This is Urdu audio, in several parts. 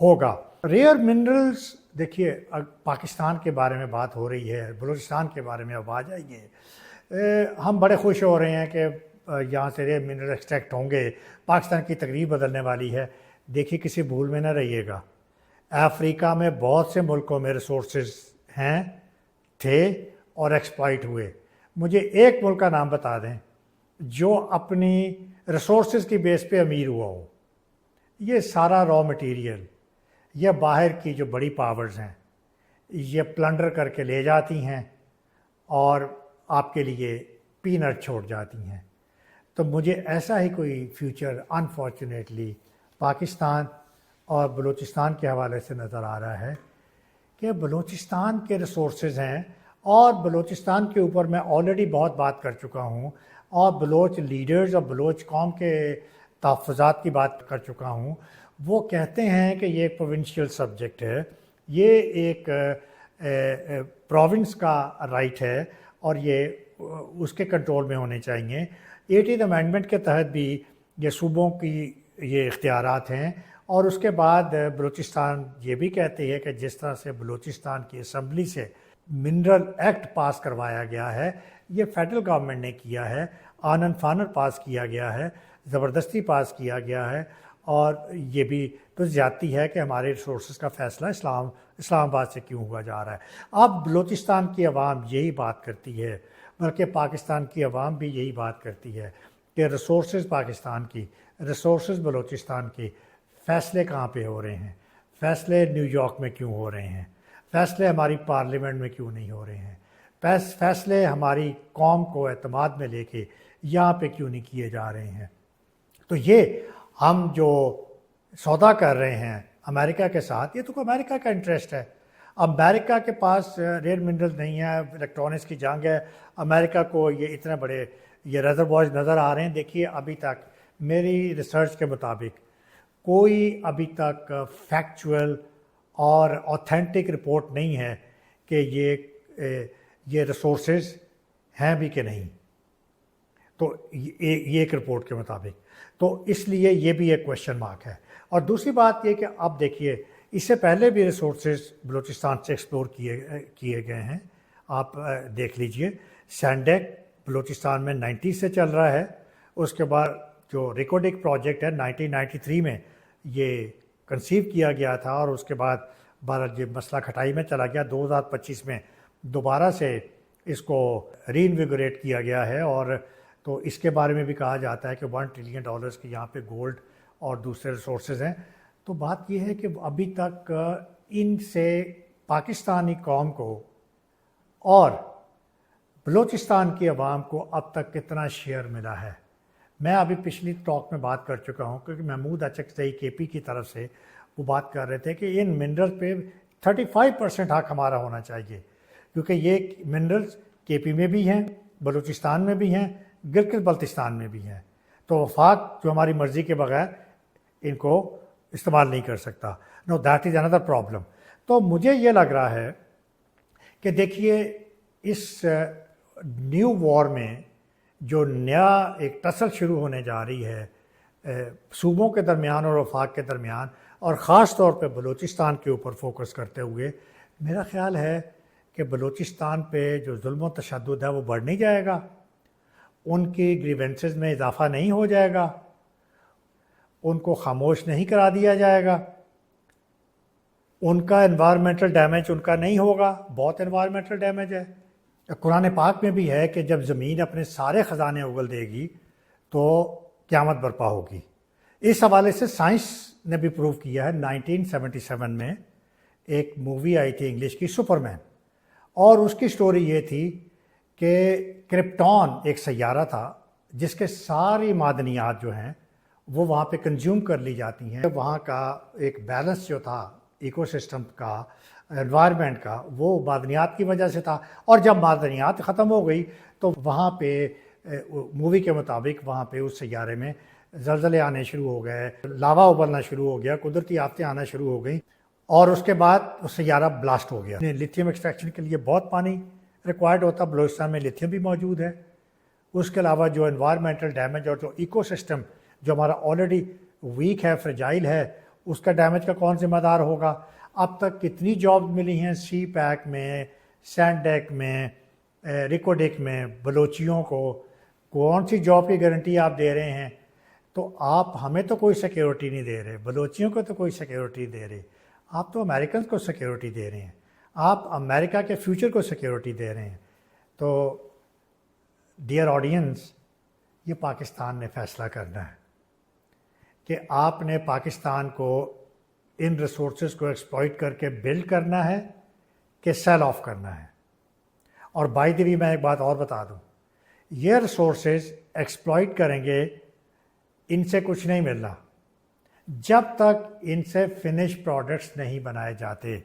ہوگا۔ ریئر منرلز دیکھیے پاکستان کے بارے میں بات ہو رہی ہے، بلوچستان کے بارے میں اب آ جائیے۔ ہم بڑے خوش ہو رہے ہیں کہ یہاں سے ریئر منرل ایکسٹریکٹ ہوں گے، پاکستان کی تقریب بدلنے والی ہے۔ دیکھیے کسی بھول میں نہ رہیے گا، افریقہ میں بہت سے ملکوں میں ریسورسز ہیں، تھے اور ایکسپلائٹ ہوئے۔ مجھے ایک ملک کا نام بتا دیں جو اپنی ریسورسز کی بیس پہ امیر ہوا ہو۔ یہ سارا را مٹیریل یہ باہر کی جو بڑی پاورز ہیں یہ پلنڈر کر کے لے جاتی ہیں اور آپ کے لیے پینٹ چھوڑ جاتی ہیں۔ تو مجھے ایسا ہی کوئی فیوچر انفارچونیٹلی پاکستان اور بلوچستان کے حوالے سے نظر آ رہا ہے کہ بلوچستان کے ریسورسز ہیں، اور بلوچستان کے اوپر میں آلریڈی بہت بات کر چکا ہوں، اور بلوچ لیڈرز اور بلوچ قوم کے تحفظات کی بات کر چکا ہوں۔ وہ کہتے ہیں کہ یہ ایک پروونشل سبجیکٹ ہے، یہ ایک پروونس کا رائٹ ہے اور یہ اس کے کنٹرول میں ہونے چاہیے۔ 80th امینڈمنٹ کے تحت بھی یہ صوبوں کی یہ اختیارات ہیں، اور اس کے بعد بلوچستان یہ بھی کہتے ہیں کہ جس طرح سے بلوچستان کی اسمبلی سے منرل ایکٹ پاس کروایا گیا ہے، یہ فیڈرل گورنمنٹ نے کیا ہے، آنن فانن پاس کیا گیا ہے، زبردستی پاس کیا گیا ہے، اور یہ بھی تو زیادتی ہے کہ ہمارے ریسورسز کا فیصلہ اسلام آباد سے کیوں ہوا جا رہا ہے۔ اب بلوچستان کی عوام یہی بات کرتی ہے، بلکہ پاکستان کی عوام بھی یہی بات کرتی ہے کہ ریسورسز پاکستان کی، ریسورسز بلوچستان کی، فیصلے کہاں پہ ہو رہے ہیں؟ فیصلے نیو یارک میں کیوں ہو رہے ہیں؟ فیصلے ہماری پارلیمنٹ میں کیوں نہیں ہو رہے ہیں؟ فیصلے ہماری قوم کو اعتماد میں لے کے یہاں پہ کیوں نہیں کیے جا رہے ہیں؟ تو یہ ہم جو سودا کر رہے ہیں امریکہ کے ساتھ، یہ تو امریکہ کا انٹرسٹ ہے۔ امریکہ کے پاس ریئر منرل نہیں ہے، الیکٹرانکس کی جنگ ہے، امریکہ کو یہ اتنے بڑے یہ ریزروائرز نظر آ رہے ہیں۔ دیکھیے ابھی تک میری ریسرچ کے مطابق کوئی ابھی تک فیکچول اور اوتھینٹک رپورٹ نہیں ہے کہ یہ ریسورسز ہیں بھی کہ نہیں، تو یہ ایک رپورٹ کے مطابق، تو اس لیے یہ بھی ایک کویشچن مارک ہے۔ اور دوسری بات یہ کہ اب دیکھیے اس سے پہلے بھی ریسورسز بلوچستان سے ایکسپلور کیے گئے ہیں۔ آپ دیکھ لیجئے سینڈیک بلوچستان میں 90 سے چل رہا ہے، اس کے بعد جو ریکوڈک پروجیکٹ ہے 1993 میں یہ کنسیو کیا گیا تھا، اور اس کے بعد یہ مسئلہ کھٹائی میں چلا گیا۔ 2025 میں دوبارہ سے اس کو ری انویگوریٹ کیا گیا ہے، اور تو اس کے بارے میں بھی کہا جاتا ہے کہ $1 ٹریلین کی یہاں پہ گولڈ اور دوسرے ریسورسز ہیں۔ تو بات یہ ہے کہ ابھی تک ان سے پاکستانی قوم کو اور بلوچستان کی عوام کو اب تک کتنا شیئر ملا ہے۔ میں ابھی پچھلی ٹاک میں بات کر چکا ہوں، کیونکہ محمود اچکزئی کے پی کی طرف سے وہ بات کر رہے تھے کہ ان منرل پہ 35% حق ہمارا ہونا چاہیے، کیونکہ یہ منرلز کے پی میں بھی ہیں، بلوچستان میں بھی ہیں، گلگت بلتستان میں بھی ہیں۔ تو وفاق جو ہماری مرضی کے بغیر ان کو استعمال نہیں کر سکتا۔ No that is under problem. تو مجھے یہ لگ رہا ہے کہ دیکھیے اس نیو وار میں جو نیا ایک ٹسل شروع ہونے جا رہی ہے صوبوں کے درمیان اور وفاق کے درمیان، اور خاص طور پہ بلوچستان کے اوپر فوکس کرتے ہوئے، میرا خیال ہے کہ بلوچستان پہ جو ظلم و تشدد ہے وہ بڑھ نہیں جائے گا، ان کی گریونسز میں اضافہ نہیں ہو جائے گا، ان کو خاموش نہیں کرا دیا جائے گا، ان کا انوائرمنٹل ڈیمیج ان کا نہیں ہوگا۔ بہت انوائرمنٹل ڈیمیج ہے۔ قرآن پاک میں بھی ہے کہ جب زمین اپنے سارے خزانے اگل دے گی تو قیامت برپا ہوگی۔ اس حوالے سے سائنس نے بھی پروو کیا ہے۔ 1977 میں ایک مووی آئی تھی انگلش کی، سپرمین، اور اس کی سٹوری یہ تھی کہ کرپٹون ایک سیارہ تھا جس کے ساری معدنیات جو ہیں وہ وہاں پہ کنزیوم کر لی جاتی ہیں۔ وہاں کا ایک بیلنس جو تھا ایکو سسٹم کا، انوائرمنٹ کا، وہ معدنیات کی وجہ سے تھا، اور جب معدنیات ختم ہو گئی تو وہاں پہ مووی کے مطابق وہاں پہ اس سیارے میں زلزلے آنے شروع ہو گئے، لاوا ابلنا شروع ہو گیا، قدرتی آفتیں آنا شروع ہو گئیں، اور اس کے بعد وہ سیارہ بلاسٹ ہو گیا۔ لیتھیم ایکسٹریکشن کے لیے بہت پانی ریکوائرڈ ہوتا، بلوچستان میں لیتھیم بھی موجود ہے۔ اس کے علاوہ جو انوائرمنٹل ڈیمیج اور جو ایکو سسٹم جو ہمارا آلریڈی ویک ہے، فریجائل ہے، اس کا ڈیمیج کا کون ذمہ دار ہوگا؟ اب تک کتنی جاب ملی ہیں سی پیک میں، سینڈیک میں، ریکوڈک میں بلوچیوں کو، کون سی جاب کی گارنٹی آپ دے رہے ہیں؟ تو آپ ہمیں تو کوئی سیکیورٹی نہیں دے رہے، بلوچیوں کو تو کوئی سیکیورٹی دے رہے، آپ تو امریکنز کو سیکیورٹی دے رہے ہیں، آپ امریکہ کے فیوچر کو سیکیورٹی دے رہے ہیں۔ تو ڈیئر آڈینس، یہ پاکستان نے فیصلہ کرنا ہے کہ آپ نے پاکستان کو ان ریسورسز کو ایکسپلائٹ کر کے بلڈ کرنا ہے کہ سیل آف کرنا ہے۔ اور بائی دی وے میں ایک بات اور بتا دوں، یہ ریسورسز ایکسپلائٹ کریں گے، ان سے کچھ نہیں مل رہا جب تک ان سے فنش پروڈکٹس نہیں بنائے جاتے،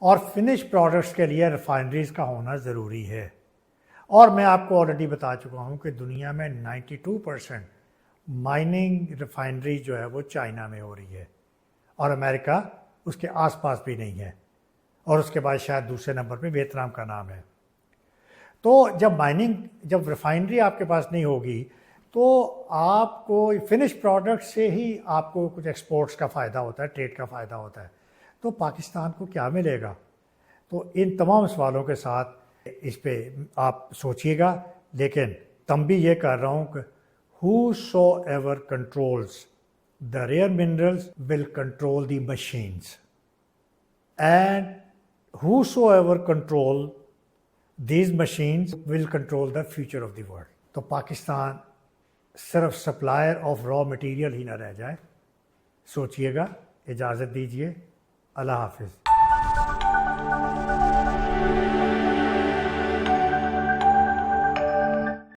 اور فنش پروڈکٹس کے لیے ریفائنریز کا ہونا ضروری ہے۔ اور میں آپ کو آلریڈی بتا چکا ہوں کہ دنیا میں 92% مائننگ ریفائنری جو ہے وہ چائنا میں ہو رہی ہے، اور امریکہ اس کے آس پاس بھی نہیں ہے، اور اس کے بعد شاید دوسرے نمبر پہ ویتنام کا نام ہے۔ تو جب ریفائنری آپ کے پاس نہیں ہوگی تو آپ کو فنش پروڈکٹ سے ہی آپ کو کچھ ایکسپورٹس کا فائدہ ہوتا ہے، ٹریڈ کا فائدہ ہوتا ہے، تو پاکستان کو کیا ملے گا؟ تو ان تمام سوالوں کے ساتھ اس پہ آپ سوچئے گا، لیکن تنبیہ یہ کر رہا ہوں کہ whosoever controls the rare minerals will control the machines, and whosoever control these machines will control the future of the world۔ تو پاکستان صرف سپلائر آف را مٹیریل ہی نہ رہ جائے، سوچئے گا۔ اجازت دیجیے، اللہ حافظ۔